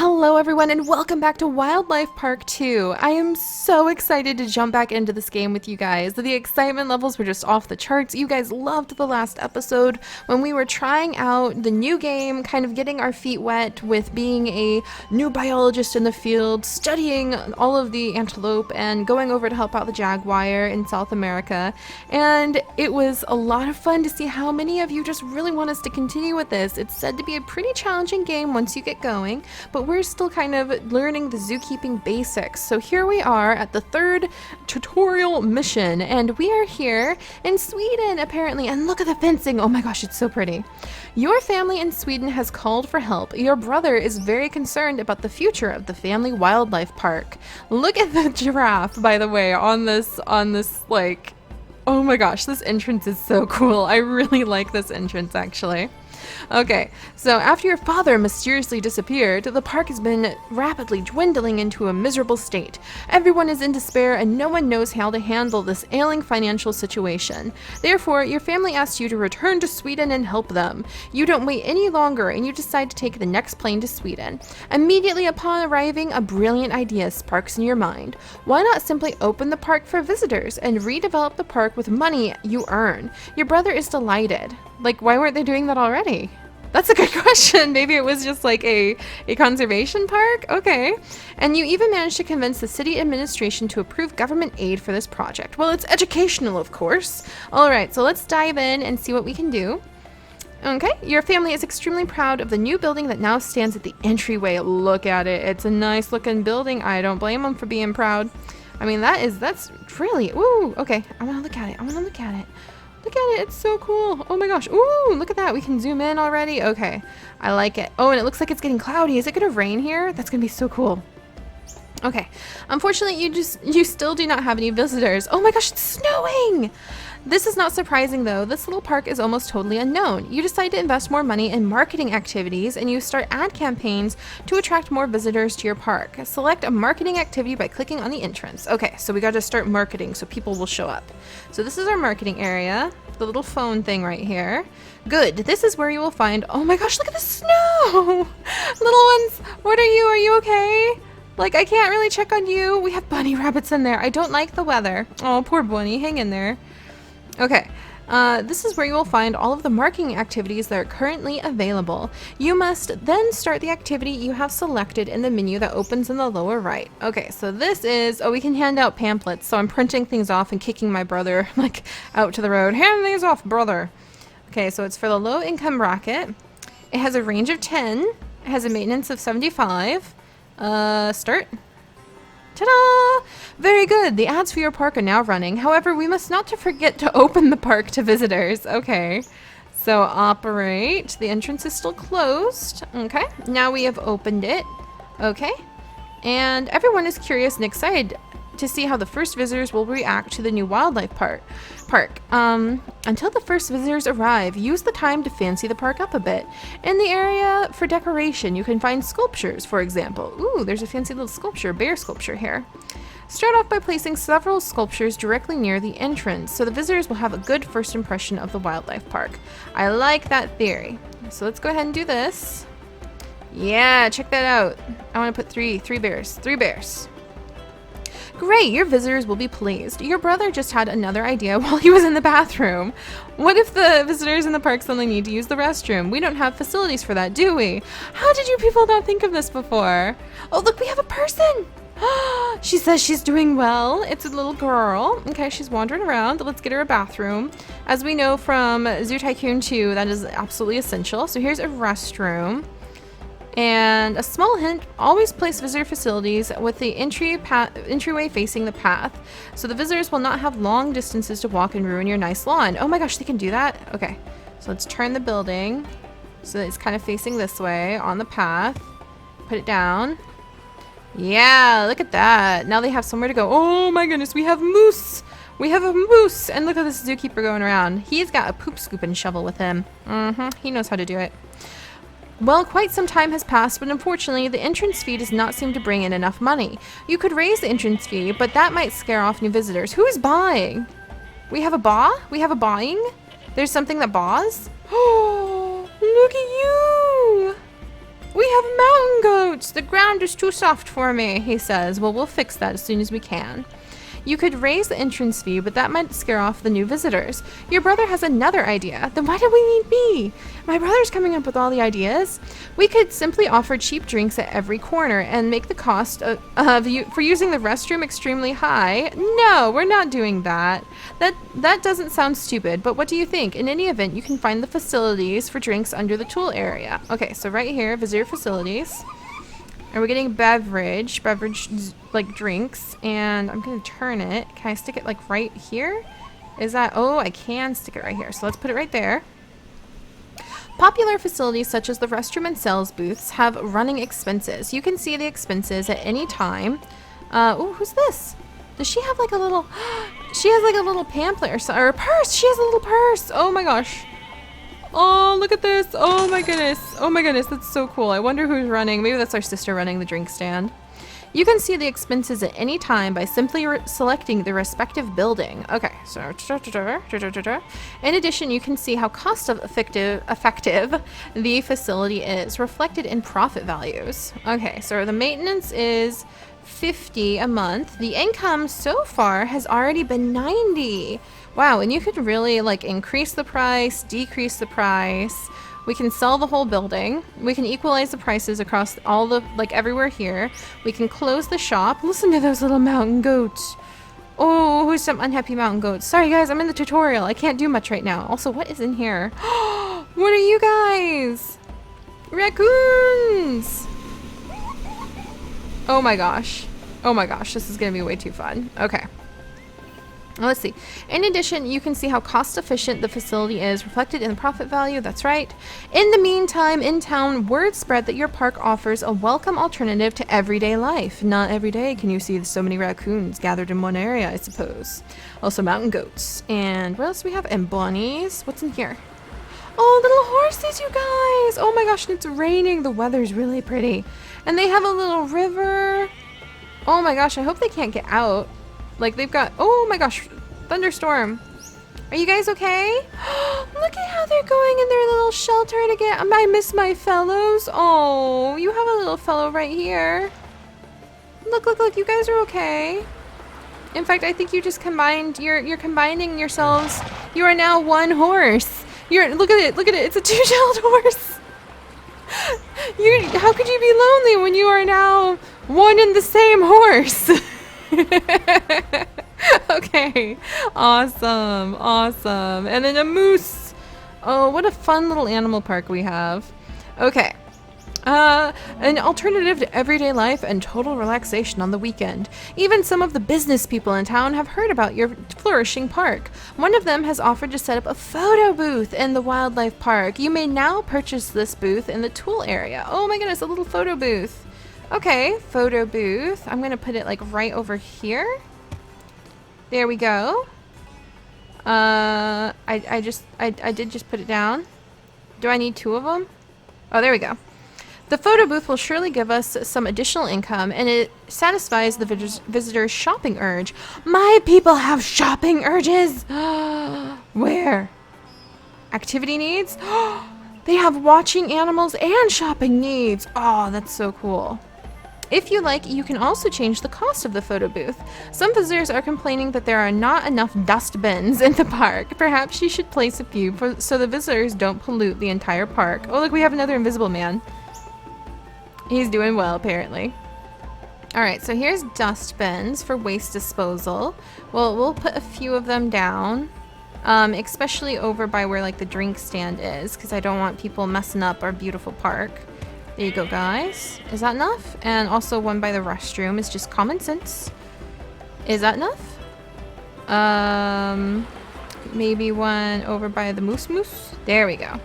Hello everyone and welcome back to Wildlife Park 2. I am so excited to jump back into this game with you guys. The excitement levels were just off the charts. You guys loved the last episode when we were trying out the new game, kind of getting our feet wet with being a new biologist in the field, studying all of the antelope and going over to help out the jaguar in South America. And it was a lot of fun to see how many of you just really want us to continue with this. It's said to be a pretty challenging game once you get going, but we're still kind of learning the zookeeping basics. So here we are at the third tutorial mission, and we are here in Sweden apparently, and look at the fencing. Oh my gosh, it's so pretty. Your family in Sweden has called for help. Your brother is very concerned about the future of the family wildlife park. Look at the giraffe, by the way, on this like, oh my gosh, this entrance is so cool. I really like this entrance actually. Okay, so after your father mysteriously disappeared, the park has been rapidly dwindling into a miserable state. Everyone is in despair and no one knows how to handle this ailing financial situation. Therefore, your family asks you to return to Sweden and help them. You don't wait any longer and you decide to take the next plane to Sweden. Immediately upon arriving, a brilliant idea sparks in your mind. Why not simply open the park for visitors and redevelop the park with money you earn? Your brother is delighted. Like, why weren't they doing that already? That's a good question. Maybe it was just like a conservation park? Okay. And you even managed to convince the city administration to approve government aid for this project. Well, it's educational, of course. All right, so let's dive in and see what we can do. Okay, your family is extremely proud of the new building that now stands at the entryway. Look at it. It's a nice looking building. I don't blame them for being proud. I mean, that's really, ooh, okay. I want to look at it. Look at it, it's so cool. Oh my gosh, ooh, look at that. We can zoom in already. Okay, I like it. Oh, and it looks like it's getting cloudy. Is it gonna rain here? That's gonna be so cool. Okay, unfortunately, you still do not have any visitors. Oh my gosh, it's snowing! This is not surprising though. This little park is almost totally unknown. You decide to invest more money in marketing activities and you start ad campaigns to attract more visitors to your park. Select a marketing activity by clicking on the entrance. Okay, so we got to start marketing so people will show up. So this is our marketing area, the little phone thing right here. Good, this is where you will find, oh my gosh, look at the snow! Little ones, what are you? Are you okay? Like, I can't really check on you. We have bunny rabbits in there. I don't like the weather. Oh, poor bunny, hang in there. Okay, this is where you will find all of the marketing activities that are currently available. You must then start the activity you have selected in the menu that opens in the lower right. Okay, so this is, oh, we can hand out pamphlets. So I'm printing things off and kicking my brother like out to the road. Hand these off, brother. Okay, so it's for the low income bracket. It has a range of 10. It has a maintenance of 75. Start. Ta-da! Very good. The ads for your park are now running. However, we must not forget to open the park to visitors. Okay. So operate. The entrance is still closed. Okay. Now we have opened it. Okay. And everyone is curious and excited to see how the first visitors will react to the new wildlife park. Until the first visitors arrive, use the time to fancy the park up a bit. In the area for decoration, you can find sculptures, for example. Ooh, there's a fancy little sculpture, bear sculpture here. Start off by placing several sculptures directly near the entrance, so the visitors will have a good first impression of the wildlife park. I like that theory. So let's go ahead and do this. Yeah, check that out. I want to put three bears. Great, your visitors will be pleased. Your brother just had another idea while he was in the bathroom. What if the visitors in the park suddenly need to use the restroom? We don't have facilities for that, do we? How did you people not think of this before? Oh, look, we have a person. She says she's doing well. It's a little girl. Okay, she's wandering around. Let's get her a bathroom. As we know from Zoo Tycoon 2, that is absolutely essential. So here's a restroom. And a small hint, always place visitor facilities with the entryway facing the path, so the visitors will not have long distances to walk and ruin your nice lawn. Oh my gosh, they can do that? Okay, so let's turn the building so that it's kind of facing this way on the path. Put it down. Yeah, look at that. Now they have somewhere to go. Oh my goodness, we have moose. We have a moose. And look at this zookeeper going around. He's got a poop scooping shovel with him. He knows how to do it. Well, quite some time has passed, but unfortunately, the entrance fee does not seem to bring in enough money. You could raise the entrance fee, but that might scare off new visitors. Who is buying? We have a baw? We have a buying? There's something that baws? Oh, look at you! We have mountain goats! The ground is too soft for me, he says. Well, we'll fix that as soon as we can. You could raise the entrance fee, but that might scare off the new visitors. Your brother has another idea. Then why do we need me? My brother's coming up with all the ideas. We could simply offer cheap drinks at every corner and make the cost for using the restroom extremely high. No, we're not doing that. That doesn't sound stupid, but what do you think? In any event, you can find the facilities for drinks under the tool area. Okay, so right here, visitor facilities. And we're getting beverage, like drinks, and I'm gonna turn it. Can I stick it like right here? Is that, oh, I can stick it right here. So let's put it right there. Popular facilities such as the restroom and sales booths have running expenses. You can see the expenses at any time. Oh, who's this? Does she have like a little, she has like a little pamphlet or a purse. She has a little purse. Oh my gosh. Oh, look at this. Oh my goodness. Oh my goodness. That's so cool. I wonder who's running. Maybe that's our sister running the drink stand. You can see the expenses at any time by simply selecting the respective building. Okay, so in addition, you can see how cost-effective the facility is, reflected in profit values. Okay, so the maintenance is $50 a month. The income so far has already been $90. Wow, and you could really like increase the price, decrease the price. We can sell the whole building. We can equalize the prices across all the, like everywhere here. We can close the shop. Listen to those little mountain goats. Oh, who's some unhappy mountain goats? Sorry guys, I'm in the tutorial. I can't do much right now. Also, what is in here? What are you guys? Raccoons! Oh my gosh. Oh my gosh, this is gonna be way too fun. Okay. Let's see. In addition, you can see how cost efficient the facility is, reflected in the profit value. That's right. In the meantime, in town, word spread that your park offers a welcome alternative to everyday life. Not every day can you see so many raccoons gathered in one area, I suppose. Also mountain goats. And what else do we have? And bunnies. What's in here? Oh, little horses, you guys. Oh my gosh, and it's raining. The weather's really pretty. And they have a little river. Oh my gosh, I hope they can't get out. Like they've got, oh my gosh, thunderstorm. Are you guys okay? Look at how they're going in their little shelter to get, I miss my fellows. Oh, you have a little fellow right here. Look, look, look, you guys are okay. In fact, I think you just combined, you're combining yourselves. You are now one horse. Look at it, it's a two-tailed horse. How could you be lonely when you are now one and the same horse? Okay, awesome, awesome. And then a moose. Oh, what a fun little animal park we have. Okay. An alternative to everyday life and total relaxation on the weekend. Even some of the business people in town have heard about your flourishing park. One of them has offered to set up a photo booth in the wildlife park. You may now purchase this booth in the tool area. Oh my goodness, a little photo booth. Okay, photo booth. I'm gonna put it like right over here. There we go. I did just put it down. Do I need two of them? Oh, there we go. The photo booth will surely give us some additional income, and it satisfies the visitor's shopping urge. My people have shopping urges! Where? Activity needs? They have watching animals and shopping needs. Oh, that's so cool. If you like, you can also change the cost of the photo booth. Some visitors are complaining that there are not enough dust bins in the park. Perhaps you should place a few so the visitors don't pollute the entire park. Oh, look, we have another invisible man. He's doing well, apparently. Alright, so here's dust bins for waste disposal. Well, we'll put a few of them down, especially over by where like the drink stand is, because I don't want people messing up our beautiful park. There you go, guys. Is that enough? And also one by the restroom is just common sense. Is that enough? Maybe one over by the moose. There we go.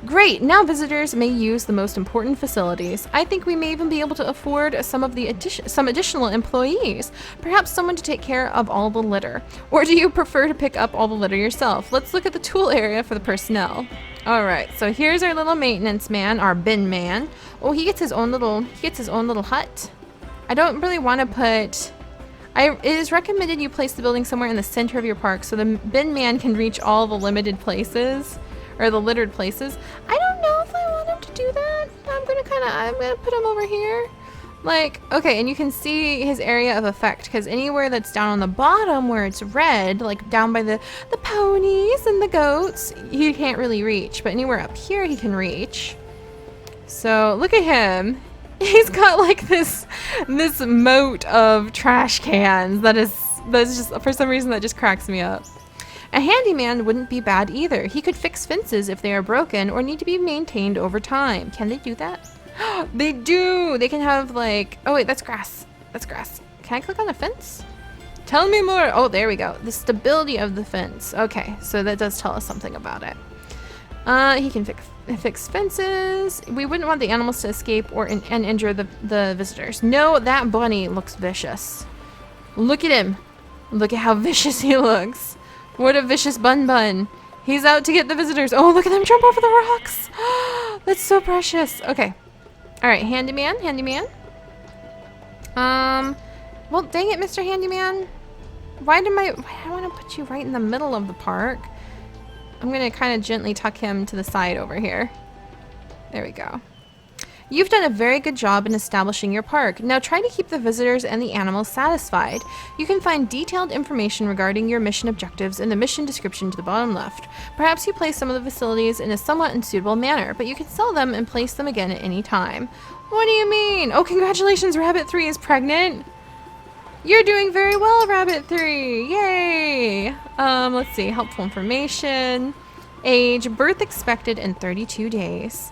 Great, now visitors may use the most important facilities. I think we may even be able to afford some additional employees. Perhaps someone to take care of all the litter. Or do you prefer to pick up all the litter yourself? Let's look at the tool area for the personnel. Alright, so here's our little maintenance man, our bin man. Oh, he gets his own little hut. I don't really want to put... it is recommended you place the building somewhere in the center of your park so the bin man can reach all the limited places. Or the littered places. I don't know if I want him to do that. I'm gonna put him over here. Like, okay, and you can see his area of effect, because anywhere that's down on the bottom where it's red, like down by the ponies and the goats, he can't really reach. But anywhere up here he can reach. So look at him. He's got like this moat of trash cans that's just, for some reason, that just cracks me up. A handyman wouldn't be bad either. He could fix fences if they are broken or need to be maintained over time. Can they do that? They do! They can have like... Oh wait, that's grass. That's grass. Can I click on the fence? Tell me more! Oh, there we go. The stability of the fence. Okay, so that does tell us something about it. He can fix fences. We wouldn't want the animals to escape and injure the visitors. No, that bunny looks vicious. Look at him. Look at how vicious he looks. What a vicious bun. He's out to get the visitors. Oh, look at them jump over the rocks. That's so precious. Okay. All right, handyman. Well, dang it, Mr. Handyman. Why do I want to put you right in the middle of the park? I'm going to kind of gently tuck him to the side over here. There we go. You've done a very good job in establishing your park. Now try to keep the visitors and the animals satisfied. You can find detailed information regarding your mission objectives in the mission description to the bottom left. Perhaps you place some of the facilities in a somewhat unsuitable manner, but you can sell them and place them again at any time. What do you mean? Oh, congratulations, Rabbit 3 is pregnant. You're doing very well, Rabbit 3. Yay! Let's see. Helpful information. Age, birth expected in 32 days.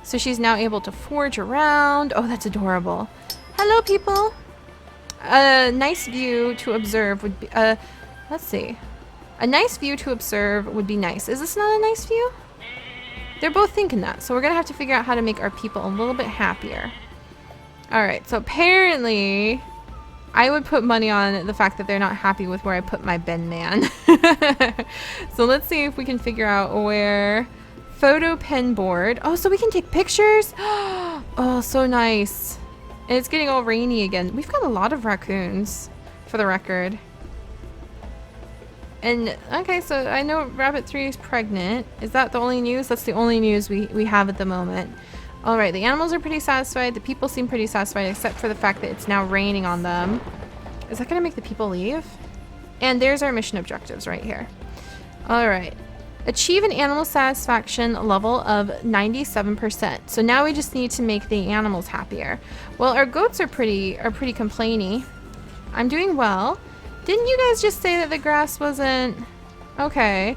So she's now able to forage around. Oh, that's adorable. Hello, people. A nice view to observe would be... let's see. A nice view to observe would be nice. Is this not a nice view? They're both thinking that. So we're going to have to figure out how to make our people a little bit happier. Alright, so apparently... I would put money on the fact that they're not happy with where I put my Ben Man. So let's see if we can figure out where... Photo pen board. Oh, so we can take pictures? Oh, so nice. And it's getting all rainy again. We've got a lot of raccoons, for the record. And, okay, so I know Rabbit 3 is pregnant. Is that the only news? That's the only news we have at the moment. Alright, the animals are pretty satisfied. The people seem pretty satisfied, except for the fact that it's now raining on them. Is that going to make the people leave? And there's our mission objectives right here. Alright. Achieve an animal satisfaction level of 97%. So now we just need to make the animals happier. Well, our goats are pretty complainy. I'm doing well. Didn't you guys just say that the grass wasn't... Okay.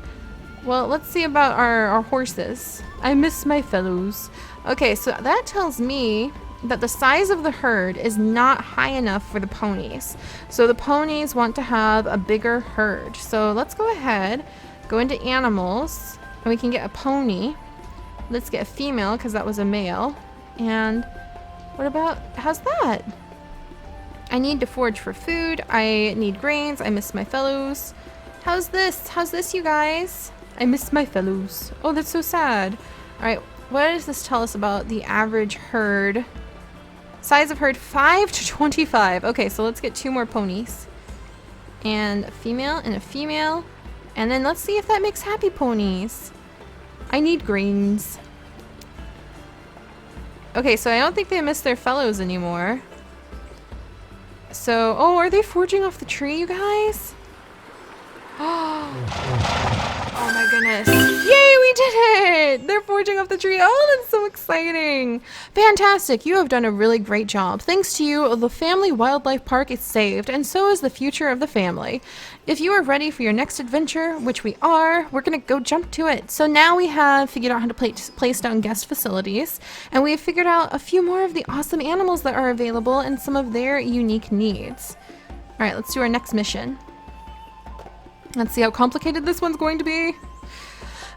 Well, let's see about our horses. I miss my fellows. Okay, so that tells me that the size of the herd is not high enough for the ponies. So the ponies want to have a bigger herd. So let's go ahead, go into animals, and we can get a pony. Let's get a female because that was a male. And what about, how's that? I need to forage for food. I need grains. I miss my fellows. How's this? How's this, you guys? I miss my fellows. Oh, that's so sad. All right, what does this tell us about the average herd? Size of herd 5 to 25. Okay, so let's get 2 more ponies. And a female and a female. And then let's see if that makes happy ponies. I need grains. Okay, so I don't think they miss their fellows anymore. So, oh, are they foraging off the tree, you guys? Oh my goodness. Yay, we did it! They're foraging off the tree. Oh, that's so exciting. Fantastic. You have done a really great job. Thanks to you, the family wildlife park is saved, and so is the future of the family. If you are ready for your next adventure, which we are, we're going to go jump to it. So now we have figured out how to place down guest facilities, and we have figured out a few more of the awesome animals that are available and some of their unique needs. All right, let's do our next mission. Let's see how complicated this one's going to be.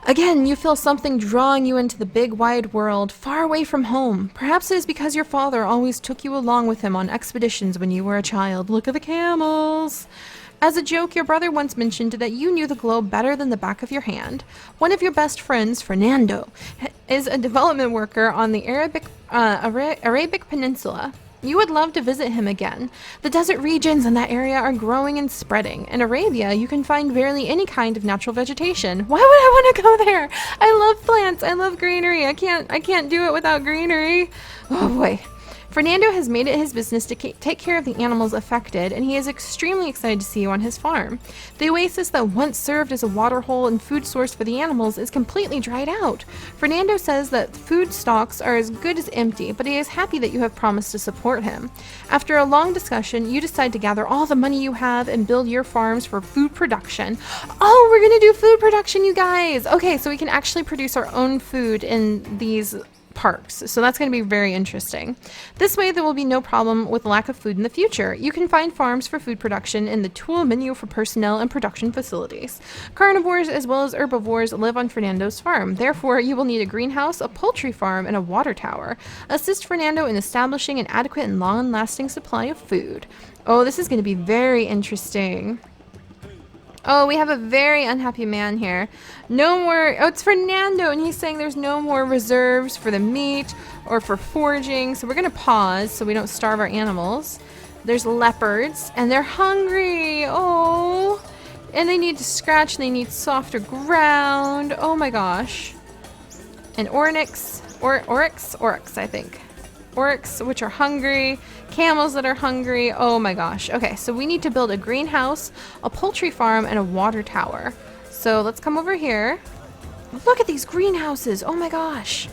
Again, you feel something drawing you into the big wide world, far away from home. Perhaps it is because your father always took you along with him on expeditions when you were a child. Look at the camels. As a joke, your brother once mentioned that you knew the globe better than the back of your hand. One of your best friends, Fernando, is a development worker on the Arabic Peninsula. You would love to visit him again. The desert regions in that area are growing and spreading. In Arabia, you can find barely any kind of natural vegetation. Why would I want to go there? I love plants. I love greenery. I can't do it without greenery. Oh boy. Fernando has made it his business to take care of the animals affected, and he is extremely excited to see you on his farm. The oasis that once served as a waterhole and food source for the animals is completely dried out. Fernando says that food stocks are as good as empty, but he is happy that you have promised to support him. After a long discussion, you decide to gather all the money you have and build your farms for food production. Oh, we're gonna do food production, you guys! Okay, so we can actually produce our own food in these parks, so that's going to be very interesting. This way there will be no problem with lack of food in the future. You can find farms for food production in the tool menu for personnel and production facilities. Carnivores as well as herbivores live on Fernando's farm. Therefore, you will need a greenhouse, a poultry farm, and a water tower. Assist Fernando in establishing an adequate and long-lasting supply of food. Oh, this is going to be very interesting. Oh, we have a very unhappy man here. No more, oh, it's Fernando, and he's saying there's no more reserves for the meat or for foraging, so we're gonna pause so we don't starve our animals. There's leopards, and they're hungry, oh, and they need to scratch, and they need softer ground, oh my gosh. And oryx, I think. Oryx, which are hungry, camels that are hungry. Oh my gosh. Okay, so we need to build a greenhouse, a poultry farm, and a water tower. So let's come over here. Look at these greenhouses. Oh my gosh.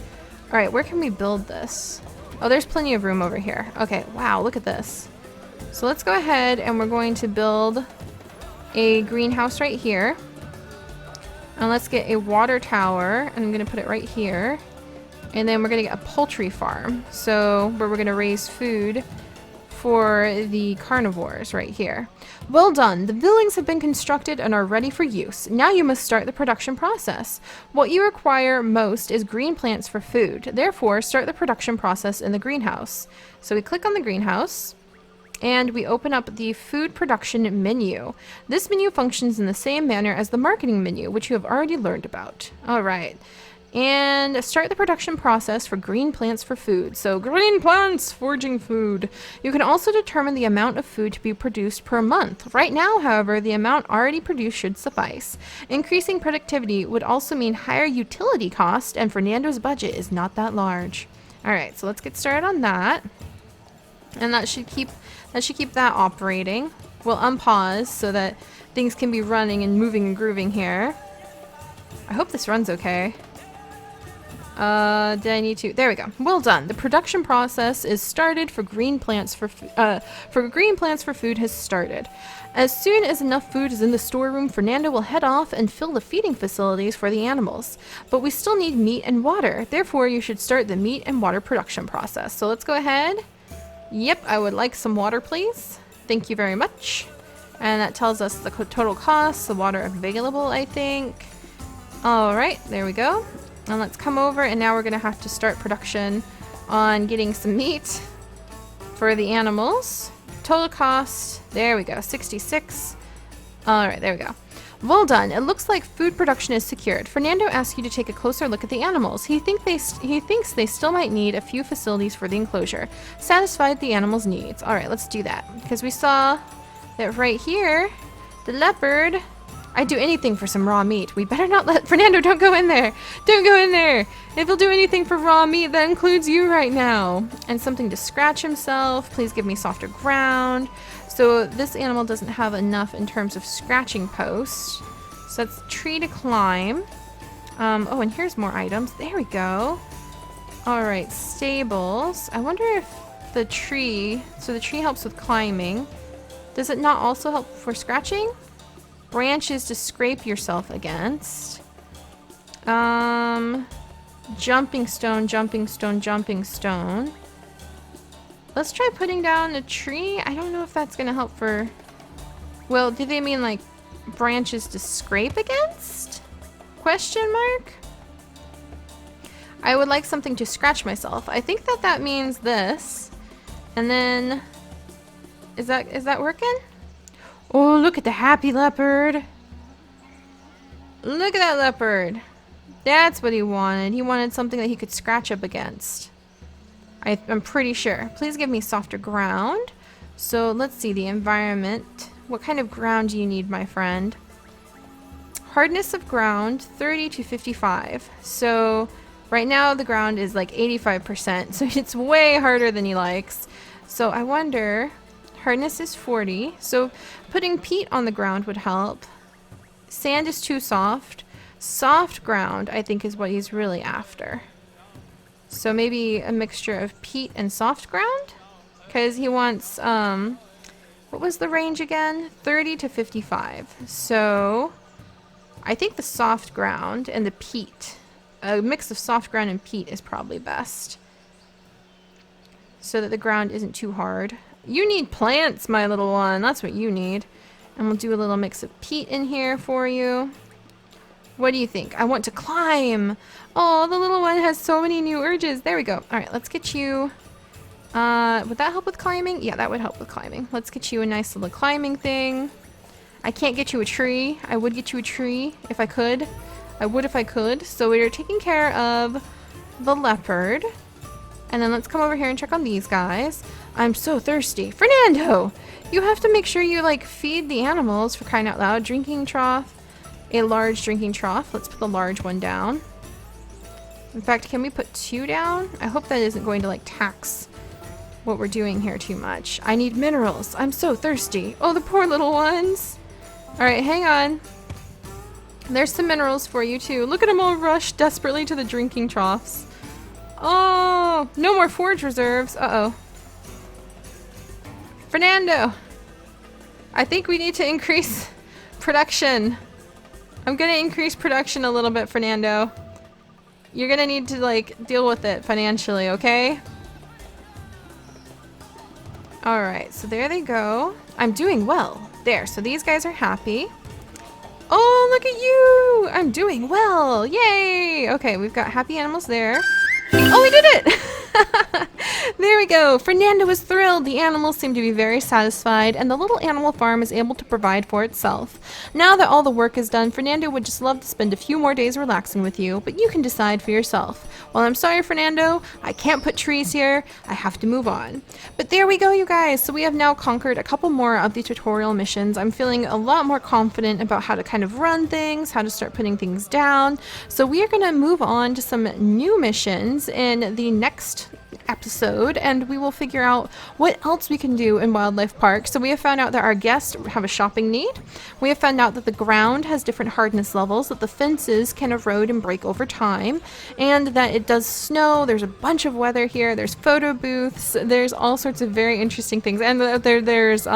All right, where can we build this? Oh, there's plenty of room over here. Okay, wow, look at this. So let's go ahead and we're going to build a greenhouse right here. And let's get a water tower, and I'm gonna put it right here. And then we're going to get a poultry farm, so where we're going to raise food for the carnivores right here. Well done. The buildings have been constructed and are ready for use. Now you must start the production process. What you require most is green plants for food. Therefore, start the production process in the greenhouse. So we click on the greenhouse, and we open up the food production menu. This menu functions in the same manner as the marketing menu, which you have already learned about. All right. And start the production process for green plants for food. So green plants, foraging food. You can also determine the amount of food to be produced per month. Right now, however, the amount already produced should suffice. Increasing productivity would also mean higher utility cost, and Fernando's budget is not that large. All right, so let's get started on that. And that should keep that operating. We'll unpause so that things can be running and moving and grooving here. I hope this runs okay. Did I need to? There we go. Well done. The production process is started for green plants for food has started. As soon as enough food is in the storeroom, Fernando will head off and fill the feeding facilities for the animals. But we still need meat and water. Therefore, you should start the meat and water production process. So let's go ahead. Yep, I would like some water, please. Thank you very much. And that tells us the total cost, the water available, I think. All right, there we go. And let's come over, and now we're gonna have to start production on getting some meat for the animals. Total cost, there we go, 66. All right, there we go. Well done. It looks like food production is secured. Fernando asks you to take a closer look at the animals. He thinks they still might need a few facilities for the enclosure. Satisfied the animals' needs. All right, let's do that. Because we saw that right here, the leopard, I'd do anything for some raw meat. We better not let Fernando, don't go in there. Don't go in there. If he'll do anything for raw meat, that includes you right now. And something to scratch himself. Please give me softer ground. So this animal doesn't have enough in terms of scratching posts. So that's tree to climb. Oh, and here's more items. There we go. All right, stables. I wonder if the tree, so the tree helps with climbing. Does it not also help for scratching? Branches to scrape yourself against. Jumping stone, jumping stone, jumping stone. Let's try putting down a tree. I don't know if that's gonna help for... Well, do they mean like branches to scrape against? Question mark? I would like something to scratch myself. I think that means this. And then... Is that working? Oh, look at the happy leopard. Look at that leopard. That's what he wanted. He wanted something that he could scratch up against. I'm pretty sure. Please give me softer ground. So let's see the environment. What kind of ground do you need, my friend? Hardness of ground, 30 to 55. So Right now the ground is like 85%, so it's way harder than he likes. So I wonder, hardness is 40, so putting peat on the ground would help. Sand is too soft. Soft ground, I think, is what he's really after. So maybe a mixture of peat and soft ground? Because he wants, what was the range again? 30 to 55. So I think the soft ground and the peat, a mix of soft ground and peat is probably best. So that the ground isn't too hard. You need plants, my little one. That's what you need. And we'll do a little mix of peat in here for you. What do you think? I want to climb. Oh, the little one has so many new urges. There we go. All right, let's get you. Would that help with climbing? Yeah, that would help with climbing. Let's get you a nice little climbing thing. I can't get you a tree. I would get you a tree if I could. I would if I could. So we're taking care of the leopard. And then let's come over here and check on these guys. I'm so thirsty. Fernando! You have to make sure you, like, feed the animals, for crying out loud. Drinking trough. A large drinking trough. Let's put the large one down. In fact, can we put 2 down? I hope that isn't going to, like, tax what we're doing here too much. I need minerals. I'm so thirsty. Oh, the poor little ones. Alright, hang on. There's some minerals for you, too. Look at them all rush desperately to the drinking troughs. Oh, no more forage reserves. Uh-oh. Fernando! I think we need to increase production. I'm gonna increase production a little bit, Fernando. You're gonna need to, like, deal with it financially, okay? Alright, so there they go. I'm doing well. There, so these guys are happy. Oh, look at you! I'm doing well! Yay! Okay, we've got happy animals there. Oh, we did it! There we go. Fernando is thrilled. The animals seem to be very satisfied, and the little animal farm is able to provide for itself. Now that all the work is done, Fernando would just love to spend a few more days relaxing with you, but you can decide for yourself. Well, I'm sorry, Fernando. I can't put trees here. I have to move on. But there we go, you guys. So we have now conquered a couple more of the tutorial missions. I'm feeling a lot more confident about how to kind of run things, how to start putting things down. So we are going to move on to some new missions in the next episode, and we will figure out what else we can do in Wildlife Park. So we have found out that our guests have a shopping need. We have found out that the ground has different hardness levels, that the fences can erode and break over time, and that it does snow. There's a bunch of weather here. There's photo booths. There's all sorts of very interesting things, and there's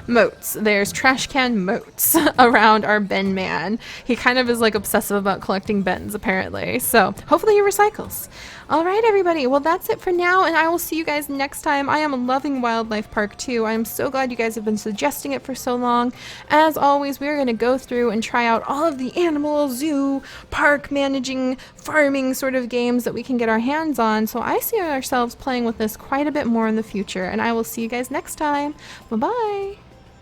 moats. There's trash can moats around our Ben man. He kind of is like obsessive about collecting Bens, apparently. So hopefully he recycles. All right, everybody. Well, that's it for now, and I will see you guys next time. I am loving Wildlife Park 2. I am so glad you guys have been suggesting it for so long. As always, we are going to go through and try out all of the animal, zoo, park managing, farming sort of games that we can get our hands on. So I see ourselves playing with this quite a bit more in the future, and I will see you guys next time. Bye-bye.